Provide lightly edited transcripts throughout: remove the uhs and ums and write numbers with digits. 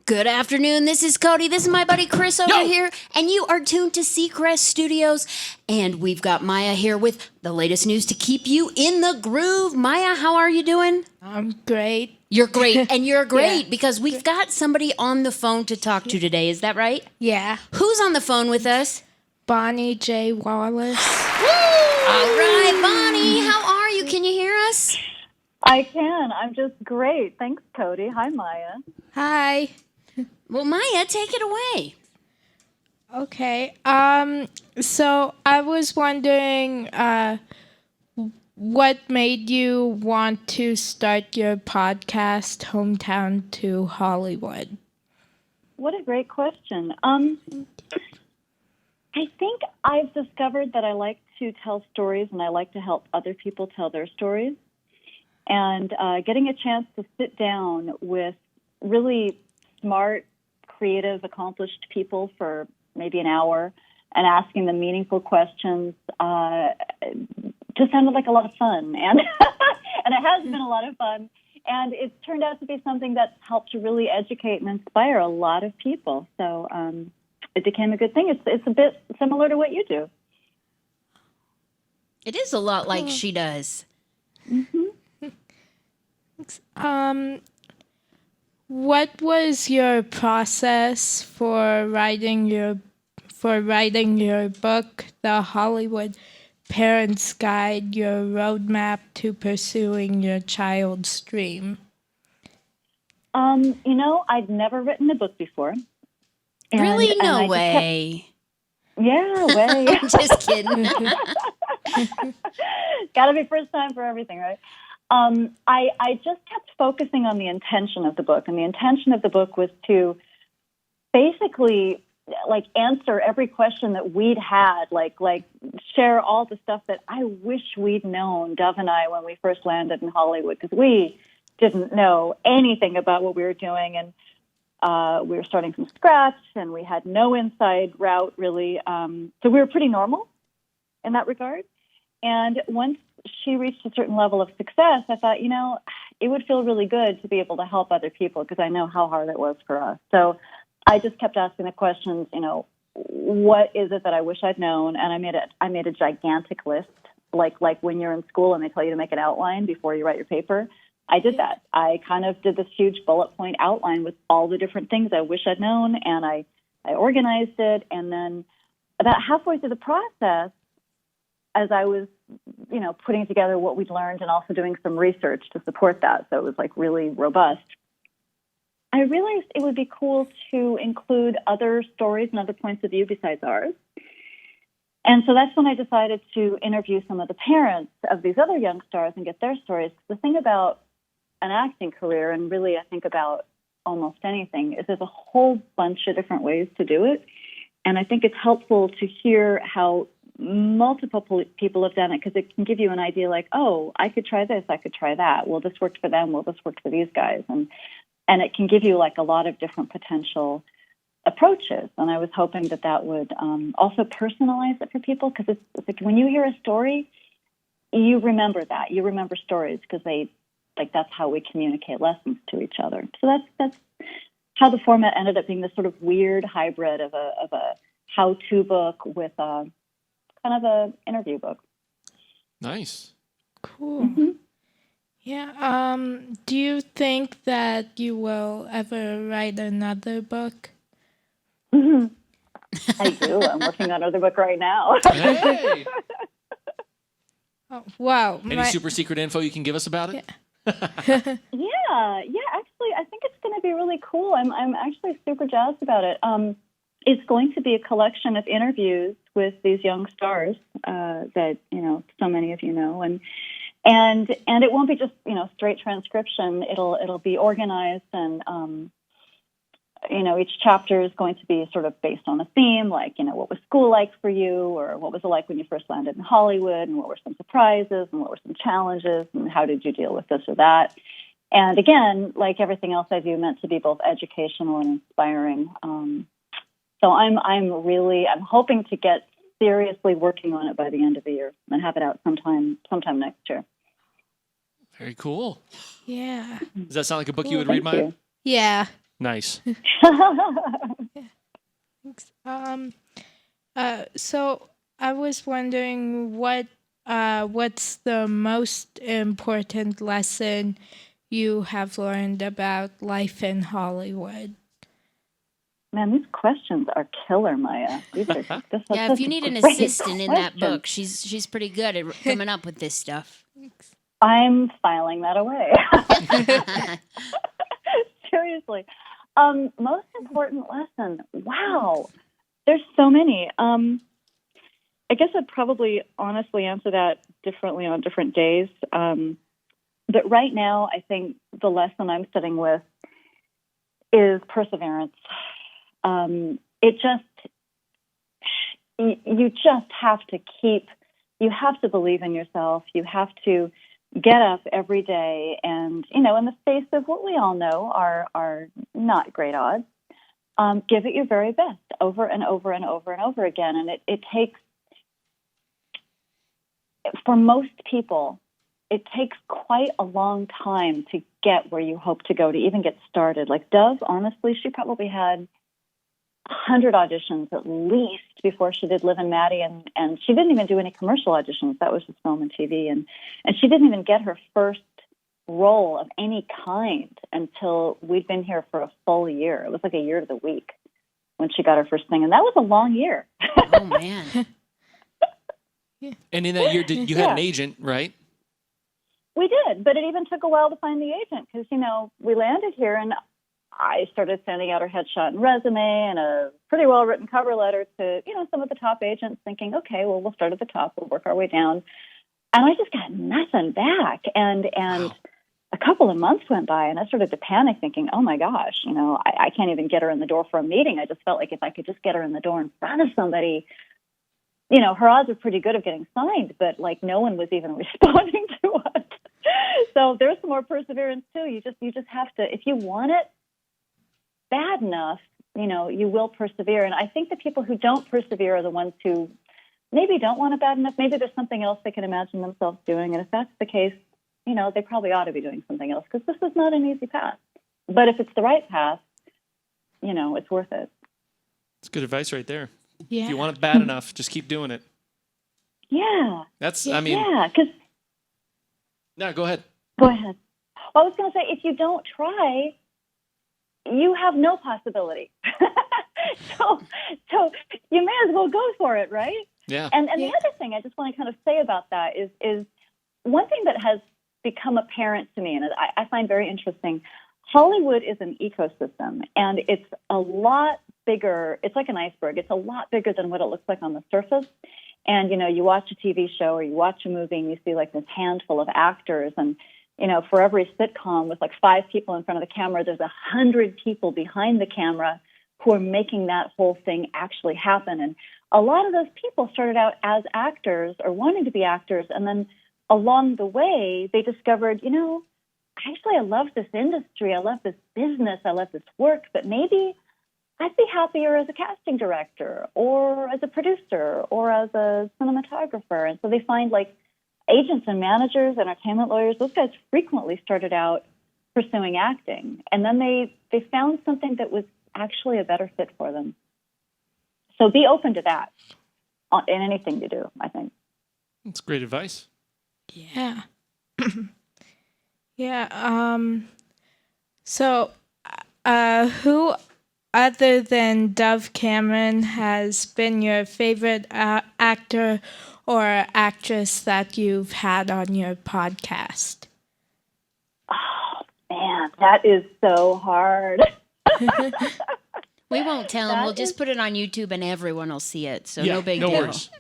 Good afternoon. This is Cody. This is my buddy Chris over here. And you are tuned to Seacrest Studios. And we've got Maya here with the latest news to keep you in the groove. Maya, how are you doing? I'm great. You're great. And you're great because we've got somebody on the phone to talk to today. Is that right? Yeah. Who's on the phone with us? Bonnie J. Wallace. Woo! All right, Bonnie, how are you? Can you hear us? I can. I'm just great. Thanks, Cody. Hi, Maya. Hi. Well, Maya, take it away. Okay. So I was wondering, what made you want to start your podcast, Hometown to Hollywood? What a great question. I think I've discovered that I like to tell stories and I like to help other people tell their stories. And getting a chance to sit down with really smart, creative, accomplished people for maybe an hour and asking them meaningful questions just sounded like a lot of fun. And and it has been a lot of fun. And it's turned out to be something that's helped to really educate and inspire a lot of people. So it became a good thing. It's a bit similar to what you do. It is a lot like she does. Mm-hmm. What was your process for writing your book, The Hollywood Parent's Guide, your roadmap to pursuing your child's dream? I'd never written a book before. Really? No way. Yeah, way. I'm just kidding. Gotta be first time for everything, right? I just kept focusing on the intention of the book, and the intention of the book was to basically answer every question that we'd had, like share all the stuff that I wish we'd known, Dove and I, when we first landed in Hollywood, because we didn't know anything about what we were doing, and we were starting from scratch, and we had no inside route really. So we were pretty normal in that regard. And once she reached a certain level of success, I thought, it would feel really good to be able to help other people because I know how hard it was for us. So I just kept asking the questions, what is it that I wish I'd known? And I made a gigantic list, like when you're in school and they tell you to make an outline before you write your paper. I did that. I kind of did this huge bullet point outline with all the different things I wish I'd known, and I organized it. And then about halfway through the process, as I was, putting together what we'd learned and also doing some research to support that, so it was really robust, I realized it would be cool to include other stories and other points of view besides ours. And so that's when I decided to interview some of the parents of these other young stars and get their stories. The thing about an acting career, and really I think about almost anything, is there's a whole bunch of different ways to do it. And I think it's helpful to hear how multiple people have done it, because it can give you an idea like, oh, I could try this, I could try that. Well, this worked for them. Well, this worked for these guys. And it can give you a lot of different potential approaches. And I was hoping that would also personalize it for people, because it's like when you hear a story, you remember that. You remember stories because that's how we communicate lessons to each other. So that's how the format ended up being this sort of weird hybrid of a how-to book with kind of a interview book. Nice. Cool. Mm-hmm. Yeah. Do you think that you will ever write another book? Mm-hmm. I do. I'm working on another book right now. Hey! Oh, wow. Any super secret info you can give us about it? Yeah. Actually, I think it's going to be really cool. I'm actually super jazzed about it. It's going to be a collection of interviews with these young stars that so many of you know, and it won't be just straight transcription. It'll be organized, and each chapter is going to be sort of based on a theme, like what was school like for you, or what was it like when you first landed in Hollywood, and what were some surprises, and what were some challenges, and how did you deal with this or that. And again, like everything else I do, meant to be both educational and inspiring. So I'm hoping to get seriously working on it by the end of the year and have it out sometime next year. Very cool. Yeah. Does that sound like a book you would read, Maya? Yeah. Nice. So I was wondering what's the most important lesson you have learned about life in Hollywood? Man, these questions are killer, Maya. These are Yeah, if you need an great assistant in that questions. book, she's pretty good at coming up with this stuff. I'm filing that away. Seriously. Most important lesson. Wow. There's so many. I guess I'd probably honestly answer that differently on different days. But right now, I think the lesson I'm sitting with is perseverance. It just, you just have to you have to believe in yourself. You have to get up every day and, in the face of what we all know are not great odds, give it your very best over and over and over and over again. And it takes, for most people, it takes quite a long time to get where you hope to go, to even get started. Like Dove, honestly, she probably had 100 auditions at least before she did Liv and Maddie, and she didn't even do any commercial auditions. That was just film and TV, and she didn't even get her first role of any kind until we'd been here for a full year. It was like a year to the week when she got her first thing, and that was a long year. Oh, man. And in that year, you had an agent, right? We did, but it even took a while to find the agent because, we landed here and I started sending out her headshot and resume and a pretty well-written cover letter to, some of the top agents thinking, okay, well, we'll start at the top, we'll work our way down. And I just got nothing back. And Wow. a couple of months went by and I started to panic thinking, oh my gosh, I can't even get her in the door for a meeting. I just felt like if I could just get her in the door in front of somebody, her odds are pretty good of getting signed, but like no one was even responding to us. So there's some more perseverance too. You just have to, if you want it bad enough, you will persevere. And I think the people who don't persevere are the ones who maybe don't want it bad enough. Maybe there's something else they can imagine themselves doing. And if that's the case, they probably ought to be doing something else because this is not an easy path. But if it's the right path, it's worth it. It's good advice right there. Yeah. If you want it bad enough, just keep doing it. Yeah. Because... No, go ahead. Go ahead. Well, I was going to say, if you don't try, you have no possibility. so you may as well go for it, right? Yeah. And the other thing I just want to kind of say about that is one thing that has become apparent to me, and I find very interesting. Hollywood is an ecosystem, and it's a lot bigger. It's like an iceberg. It's a lot bigger than what it looks like on the surface. And, you watch a TV show or you watch a movie and you see like this handful of actors. And, for every sitcom with like 5 people in front of the camera, there's 100 people behind the camera who are making that whole thing actually happen. And a lot of those people started out as actors or wanting to be actors. And then along the way, they discovered, actually, I love this industry. I love this business. I love this work. But maybe I'd be happier as a casting director or as a producer or as a cinematographer. And so they find like agents and managers, entertainment lawyers, those guys frequently started out pursuing acting. And then they found something that was actually a better fit for them. So be open to that in anything you do, I think. That's great advice. Yeah. Yeah. So, who other than Dove Cameron has been your favorite actor or actress that you've had on your podcast? Oh, man, that is so hard. We won't tell them. That We'll just is- put it on YouTube and everyone will see it. So Yeah, no big no deal. worries.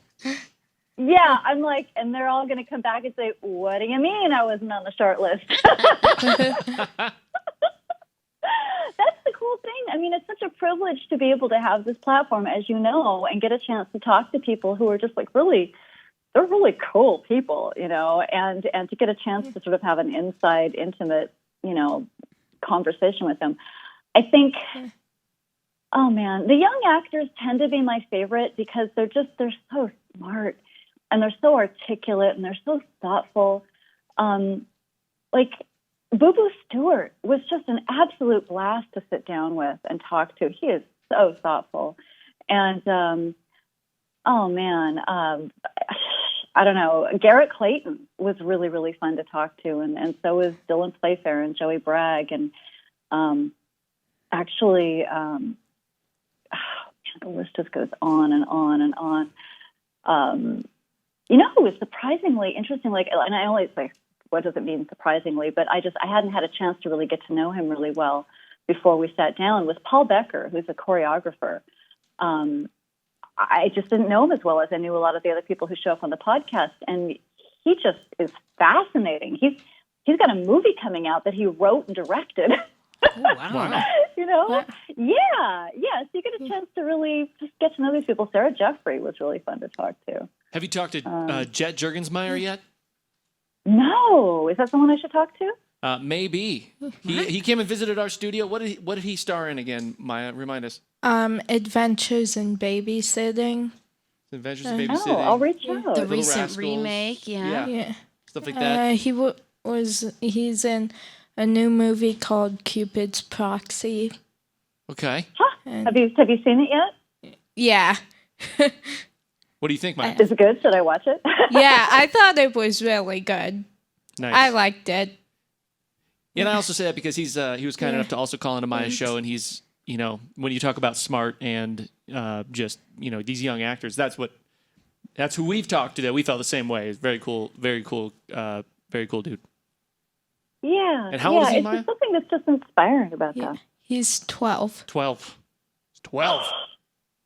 Yeah, I'm like, and they're all going to come back and say, what do you mean I wasn't on the short list? That's the cool thing. I mean, it's such a privilege to be able to have this platform, as you know, and get a chance to talk to people who are just like they're really cool people, and to get a chance to sort of have an inside, intimate, conversation with them. I think, oh man, the young actors tend to be my favorite because they're so smart and they're so articulate and they're so thoughtful. Like Boo Boo Stewart was just an absolute blast to sit down with and talk to. He is so thoughtful. And, oh man, I don't know. Garrett Clayton was really, really fun to talk to. And so was Dylan Playfair and Joey Bragg. And actually, the list just goes on and on and on. You know, it was surprisingly interesting. Like, and I always say, what does it mean surprisingly? But I hadn't had a chance to really get to know him really well before we sat down, was Paul Becker, who's a choreographer. I just didn't know him as well as I knew a lot of the other people who show up on the podcast. And he just is fascinating. He's got a movie coming out that he wrote and directed. Oh, wow. You know? Yeah. So you get a chance to really just get to know these people. Sarah Jeffrey was really fun to talk to. Have you talked to Jet Juergensmeyer yet? No. Is that someone I should talk to? Maybe. He came and visited our studio. What did he star in again, Maya? Remind us. Adventures in Babysitting. Adventures in Babysitting. Oh, I'll reach out. The Little recent Rascals. remake, yeah. Stuff like that. He's in a new movie called Cupid's Proxy. Okay. Huh. Have you seen it yet? Yeah. What do you think, Maya? Is it good? Should I watch it? Yeah, I thought it was really good. Nice. I liked it. Yeah, and I also say that because he was kind enough to also call into Maya's show, and he's, you know, when you talk about smart and just, you know, these young actors, that's who we've talked to that we felt the same way. It's very cool dude. Yeah. And how old is he, it's Maya? just something that's just inspiring about that. He's 12. 12. It's 12.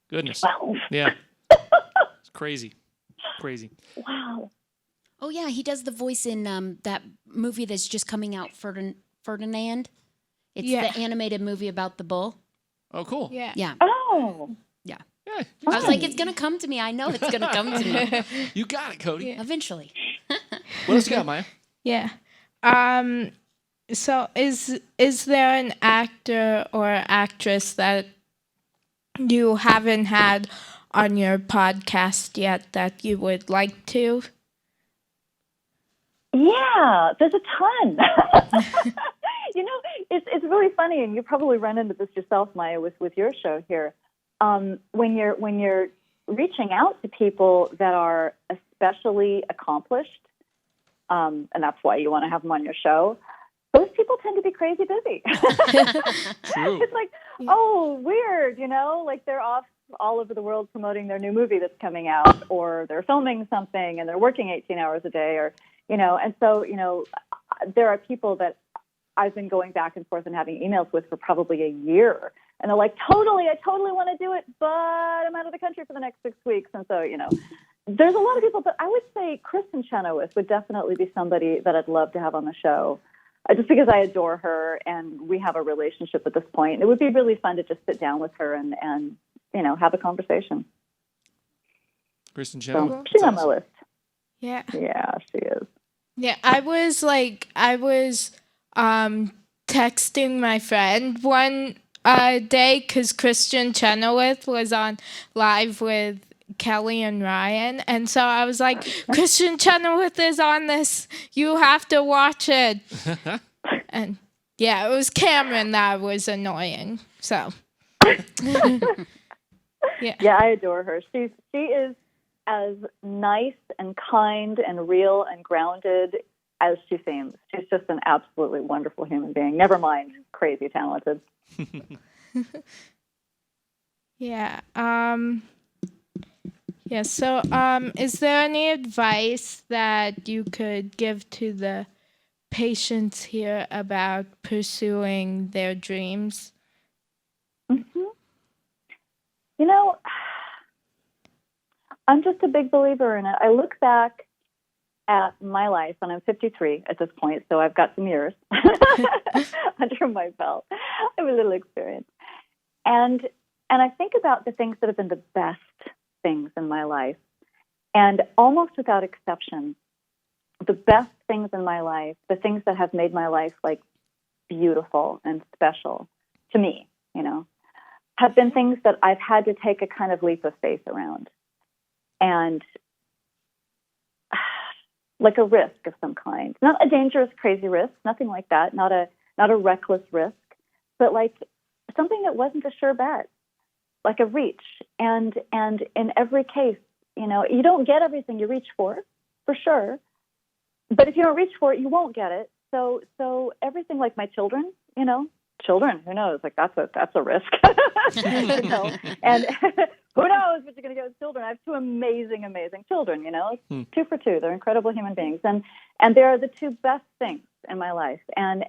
Goodness. 12. Yeah. It's crazy. Wow. Oh, yeah, he does the voice in that movie that's just coming out, Ferdinand. It's the animated movie about the bull. Oh, cool. Yeah. Yeah. Oh. Yeah. Yeah. I was like, it's going to come to me. I know it's going to come to me You got it, Cody. eventually. What else you got, Maya? Yeah. So is there an actor or actress that you haven't had on your podcast yet that you would like to? Yeah, there's a ton. You know, it's really funny, and you probably run into this yourself, Maya, with your show here. When you're reaching out to people that are especially accomplished, and that's why you want to have them on your show, those people tend to be crazy busy. True. It's like, oh, weird, you know, like they're off all over the world promoting their new movie that's coming out, or they're filming something and they're working 18 hours a day, or, you know, and so, you know, there are people that I've been going back and forth and having emails with for probably a year. And they're like, I totally want to do it, but I'm out of the country for the next 6 weeks. And so, you know, there's a lot of people, but I would say Kristen Chenoweth would definitely be somebody that I'd love to have on the show. Just because I adore her and we have a relationship at this point. It would be really fun to just sit down with her and you know, have a conversation. Kristen Chenoweth. She's on my list. Yeah. Yeah, she is. Yeah, I was texting my friend one day because Kristen Chenoweth was on live with Kelly and Ryan, and so I was like, Kristen Chenoweth is on this, you have to watch it. And yeah, it was Cameron that was annoying, so yeah, I adore her. She is as nice and kind and real and grounded as she seems. She's just an absolutely wonderful human being, never mind crazy talented. Yeah. Yeah, so is there any advice that you could give to the patients here about pursuing their dreams? Mm-hmm. You know, I'm just a big believer in it. I look back at my life, and I'm 53 at this point, so I've got some years under my belt. I have a little experience. And I think about the things that have been the best things in my life. And almost without exception, the best things in my life, the things that have made my life like beautiful and special to me, you know, have been things that I've had to take a kind of leap of faith around. And, like a risk of some kind. Not a dangerous, crazy risk, nothing like that. Not a reckless risk, but like something that wasn't a sure bet, like a reach. And in every case, you don't get everything you reach for sure. But if you don't reach for it, you won't get it. So everything, like my children, children, who knows? Like that's a risk. And who knows what you're going to get with children? I have two amazing children. 2 for 2. They're incredible human beings, and they are the two best things in my life. And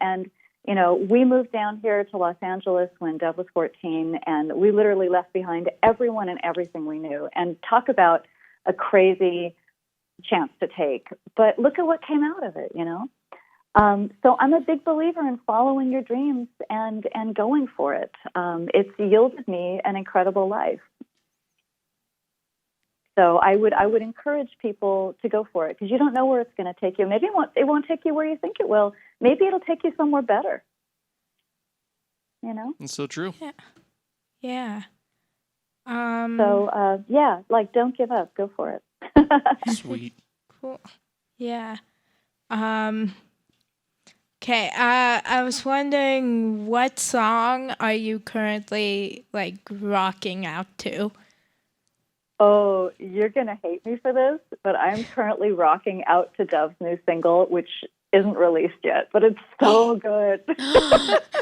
we moved down here to Los Angeles when Dove was 14, and we literally left behind everyone and everything we knew. And talk about a crazy chance to take, but look at what came out of it. So I'm a big believer in following your dreams and going for it. It's yielded me an incredible life. So I would encourage people to go for it, because you don't know where it's going to take you. Maybe it won't take you where you think it will. Maybe it'll take you somewhere better. It's so true. Yeah. Like don't give up. Go for it. Sweet. Cool. Yeah. Okay. I was wondering, what song are you currently like rocking out to? Oh, you're going to hate me for this, but I'm currently rocking out to Dove's new single, which isn't released yet, but it's so good.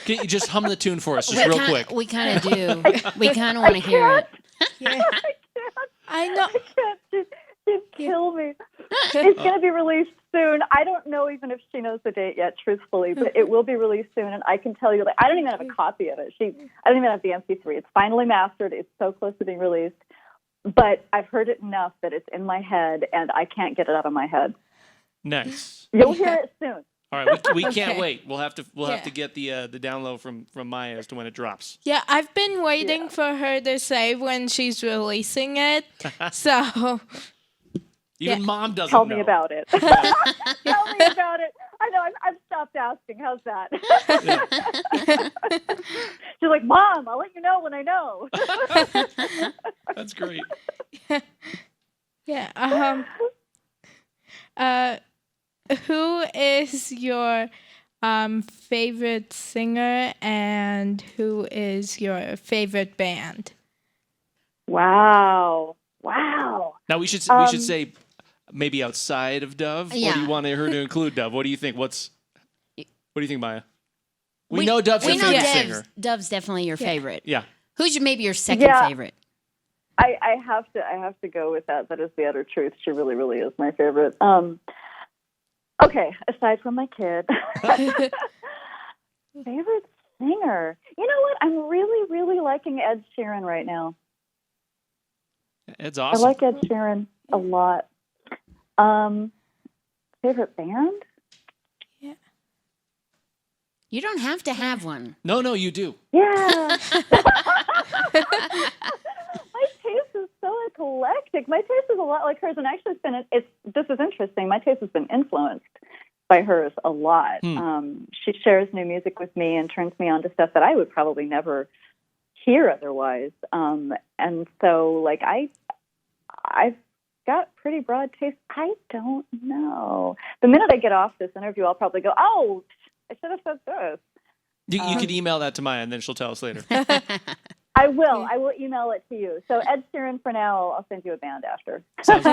Can you just hum the tune for us, just real quick? We kind of do. We kind of want to hear it. Yeah. I know. I can't. She'd kill me. It's going to be released soon. I don't know even if she knows the date yet, truthfully, but it will be released soon. And I can tell you, I don't even have a copy of it. I don't even have the MP3. It's finally mastered. It's so close to being released. But I've heard it enough that it's in my head, and I can't get it out of my head. Nice. You'll hear it soon. All right, we can't Okay. wait. We'll have to get the download from Maya as to when it drops. Yeah, I've been waiting for her to say when she's releasing it. So Even Mom doesn't Tell know. me about it. Tell me about it. I know. I've stopped asking. How's that? She's like, Mom, I'll let you know when I know. That's great. yeah. Who is your favorite singer, and who is your favorite band? Wow. Now we should say maybe outside of Dove, or Yeah. do you want her to include Dove? What do you think? What do you think, Maya? We know Dove's your favorite singer. Dove's definitely your favorite. Yeah. Who's maybe your second favorite? I have to go with that. That is the utter truth. She really, really is my favorite. Okay, aside from my kid, favorite singer. You know what? I'm really, really liking Ed Sheeran right now. Ed's awesome. I like Ed Sheeran a lot. Favorite band? Yeah. You don't have to have one. No, you do. Yeah. My taste is so eclectic. My taste is a lot like hers, and actually, this is interesting. My taste has been influenced by hers a lot. She shares new music with me and turns me on to stuff that I would probably never hear otherwise. And so, like, I've got pretty broad taste. I don't know. The minute I get off this interview, I'll probably go, oh, I should have said this. You could email that to Maya, and then she'll tell us later. I will. I will email it to you. So Ed Sheeran for now. I'll send you a band after. Sounds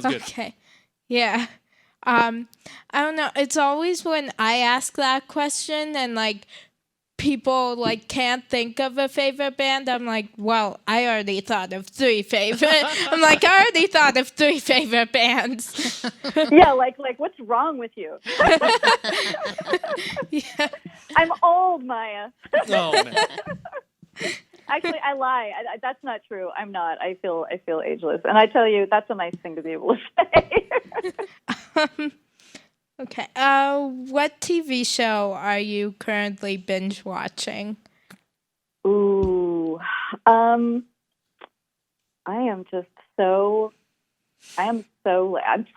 good. Okay. Yeah. I don't know. It's always when I ask that question and like people like can't think of a favorite band. I'm like, well, I already thought of 3 favorite. I'm like, I already thought of 3 favorite bands. Yeah, like what's wrong with you? Yeah. I'm old, Maya. Oh man. Actually, I lie. That's not true. I'm not. I feel ageless, and I tell you, that's a nice thing to be able to say. Okay. What TV show are you currently binge watching? Ooh, I'm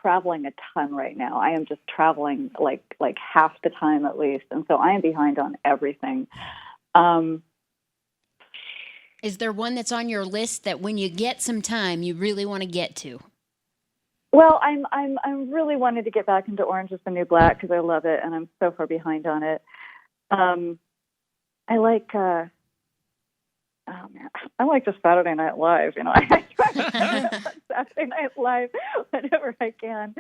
traveling a ton right now. I am just traveling like half the time at least, and so I am behind on everything. Is there one that's on your list that when you get some time, you really want to get to? Well, I'm really wanting to get back into Orange Is the New Black because I love it, and I'm so far behind on it. I like oh man, I like just Saturday Night Live. You know, I try to watch Saturday Night Live whenever I can.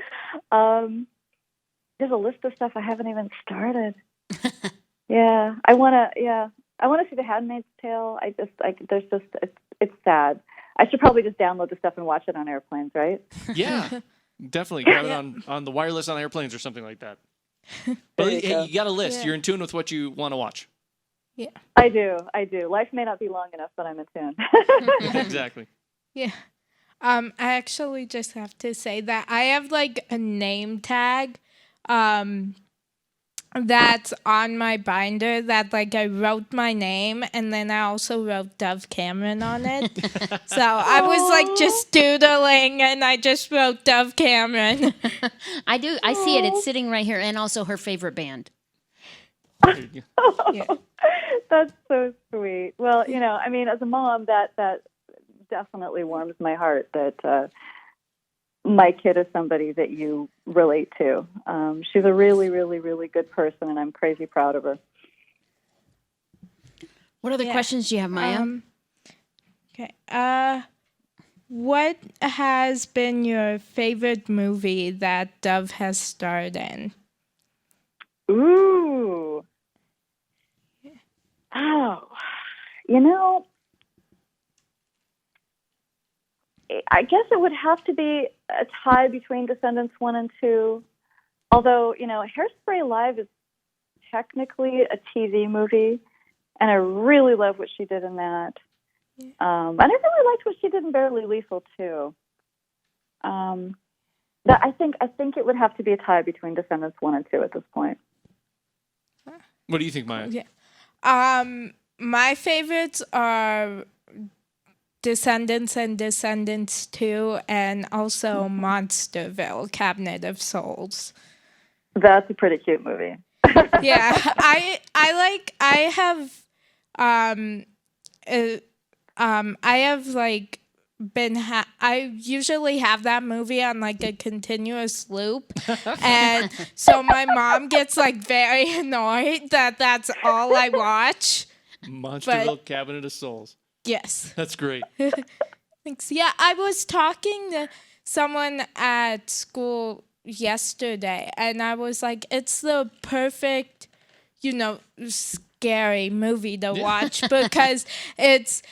There's a list of stuff I haven't even started. Yeah, I want to see The Handmaid's Tale. It's sad. I should probably just download the stuff and watch it on airplanes, right? Yeah, definitely grab it on the wireless on airplanes or something like that. But hey, you got a list. Yeah. You're in tune with what you want to watch. Yeah. I do. Life may not be long enough, but I'm in tune. Exactly. Yeah. I actually just have to say that I have like a name tag that's on my binder that like I wrote my name and then I also wrote Dove Cameron on it. So I was like just doodling and I just wrote Dove Cameron. I do. I see it. It's sitting right here, and also her favorite band. There you go. Yeah. That's so sweet. Well, you know, I mean, as a mom, that definitely warms my heart that my kid is somebody that you relate to. She's a really, really, really good person, and I'm crazy proud of her. What other questions do you have, Maya? Okay. What has been your favorite movie that Dove has starred in? Ooh. Oh. You know, I guess it would have to be a tie between Descendants 1 and 2. Although, you know, Hairspray Live is technically a TV movie, and I really love what she did in that. And I really liked what she did in Barely Lethal, too. I think it would have to be a tie between Descendants 1 and 2 at this point. What do you think, Maya? Yeah. My favorites are Descendants and Descendants 2, and also Monsterville, Cabinet of Souls. That's a pretty cute movie. Yeah, I have like I usually have that movie on like a continuous loop, and so my mom gets like very annoyed that that's all I watch. Monsterville, Cabinet of Souls. Yes. That's great. Thanks. Yeah, I was talking to someone at school yesterday, and I was like, it's the perfect, you know, scary movie to watch because it's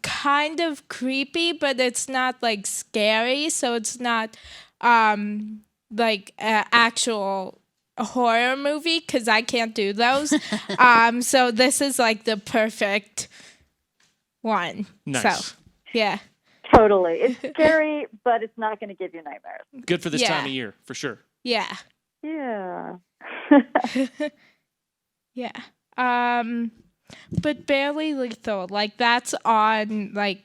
kind of creepy, but it's not like scary, so it's not like actual a horror movie because I can't do those. So this is like the perfect one. Nice. So, yeah. Totally. It's scary, but it's not going to give you nightmares. Good for this time of year, for sure. Yeah. Yeah. Yeah. But Barely Lethal, like that's on like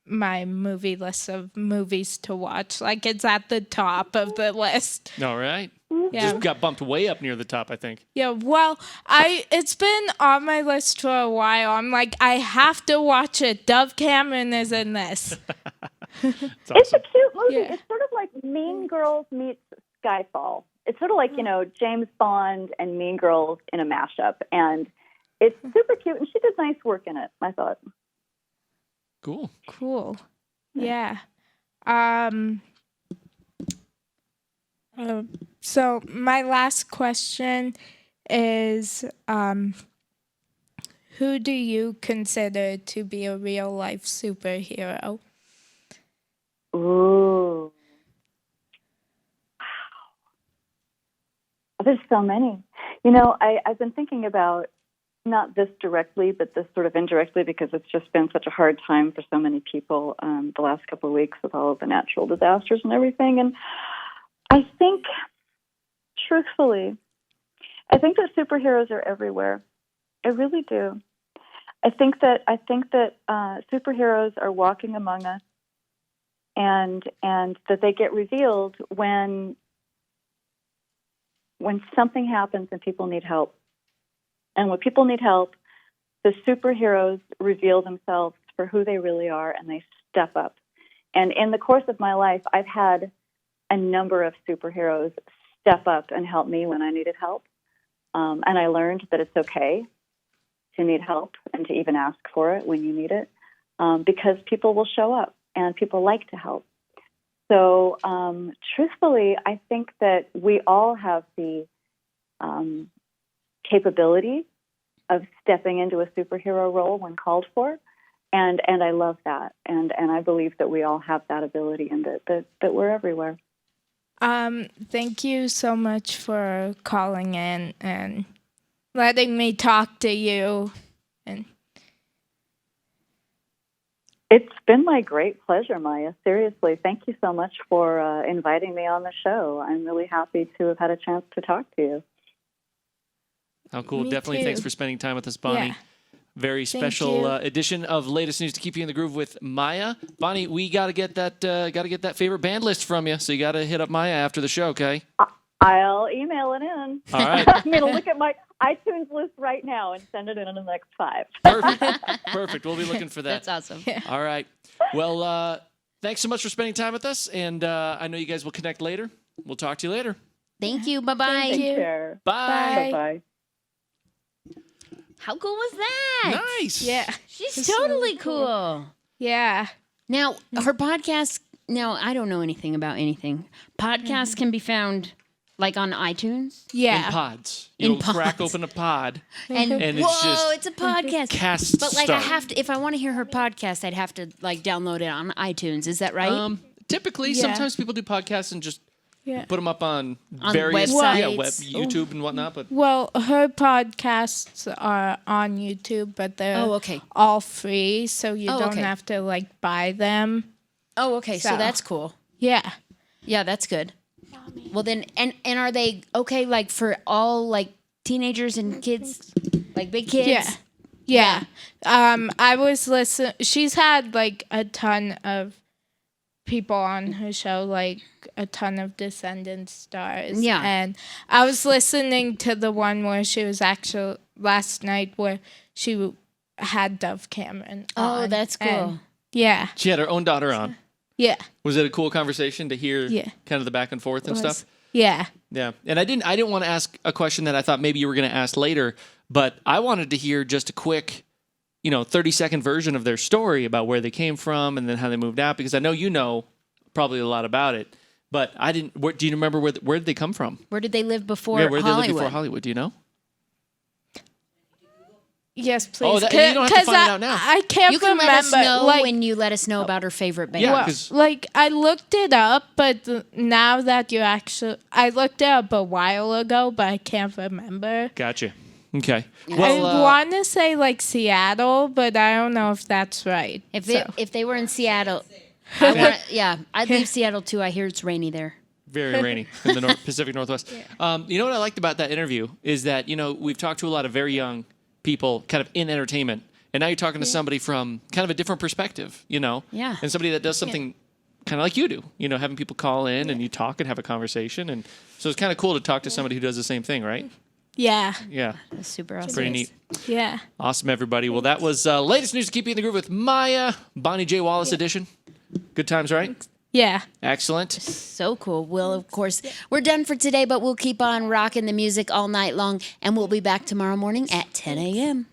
my movie list of movies to watch. Like it's at the top of the list. All right. Yeah. Just got bumped way up near the top, I think. Yeah, well, it's been on my list for a while. I'm like, I have to watch it. Dove Cameron is in this. It's awesome. It's a cute movie. Yeah. It's sort of like Mean Girls meets Skyfall. It's sort of like, you know, James Bond and Mean Girls in a mashup. And it's super cute, and she did nice work in it, I thought. Cool. Cool. Yeah. So my last question is, who do you consider to be a real life superhero? Ooh. Wow. There's so many. You know, I've been thinking about not this directly, but this sort of indirectly because it's just been such a hard time for so many people the last couple of weeks with all of the natural disasters and everything. And I think, truthfully, I think that superheroes are everywhere. I really do. I think that superheroes are walking among us, and that they get revealed when something happens and people need help. And when people need help, the superheroes reveal themselves for who they really are, and they step up. And in the course of my life, I've had a number of superheroes step up and help me when I needed help. And I learned that it's okay to need help and to even ask for it when you need it, because people will show up and people like to help. So truthfully, I think that we all have the capability of stepping into a superhero role when called for. And I love that. And I believe that we all have that ability and that we're everywhere. Thank you so much for calling in and letting me talk to you. And It's been my great pleasure, Maya. Seriously, thank you so much for inviting me on the show. I'm really happy to have had a chance to talk to you. How cool. Me Definitely too. thanks for spending time with us, Bonnie. Yeah. Very Thank special you. edition of Latest News to keep you in the groove with Maya. Bonnie, we got to get that favorite band list from you. So you got to hit up Maya after the show, okay? I'll email it in. All right. I'm going to look at my iTunes list right now and send it in the next 5. Perfect. We'll be looking for that. That's awesome. All right. Well, thanks so much for spending time with us. And I know you guys will connect later. We'll talk to you later. Thank you. Bye-bye. Thank you. Care. Bye. Bye. Bye-bye. How cool was that? Nice. Yeah. She's It's totally really cool. Yeah. Now, her podcast, now, I don't know anything about anything. Podcasts can be found, like, on iTunes. Yeah. In pods. In You'll crack pods. open a pod. And, And it's whoa, just it's a podcast. Cast But, like, I start. have to, if I want to hear her podcast, I'd have to, like, download it on iTunes. Is that right? Typically, Yeah. sometimes people do podcasts and just Yeah. put them up on On various websites. YouTube and whatnot. But Well, her podcasts are on YouTube, but they're Oh, okay. all free, so you Oh, don't okay. have to like buy them. Oh, okay. So So- that's cool. Yeah. Yeah, that's good. Well, then, and are they okay, like, for all, like, teenagers and kids? Like, big kids? Yeah. I was listening. She's had like a ton of people on her show, like a ton of Descendants stars. Yeah. And I was listening to the one where she was actually last night where she had Dove Cameron. Oh, on, that's cool. and- yeah. she had her own daughter on. Yeah. Was it a cool conversation to hear Yeah. kind of the back and forth and stuff? Yeah. Yeah. And I didn't want to ask a question that I thought maybe you were going to ask later, but I wanted to hear just a quick, 30-second version of their story about where they came from and then how they moved out, because I know you know probably a lot about it, but I didn't. Do you remember where did they come from? Where did they live before Where did they Hollywood? live before Hollywood? Do you know? Yes, please. Oh, you don't have to 'Cause find it out now. I can't You can remember. let us know like, when you let us know about her favorite band. Yeah, well, 'cause- like I looked it up, but now that you I looked it up a while ago, but I can't remember. Gotcha. Okay. I Well, want to say like Seattle, but I don't know if that's right. If So- if they were in Seattle, I'd leave Seattle too. I hear it's rainy there. very rainy in the Pacific Northwest. You know what I liked about that interview is that, we've talked to a lot of very young people kind of in entertainment, and now you're talking to somebody from kind of a different perspective, Yeah. and somebody that does something kind of like you do, having people call in and you talk and have a conversation. And so it's kind of cool to talk to somebody who does the same thing, right? Yeah, Yeah. That's super awesome. Pretty neat. yeah. Awesome, everybody. Well, that was latest news to keep you in the groove with Maya, Bonnie J. Wallace edition. Good times, right? Yeah. Excellent. So cool. Well, of course, we're done for today, but we'll keep on rocking the music all night long, and we'll be back tomorrow morning at 10 a.m.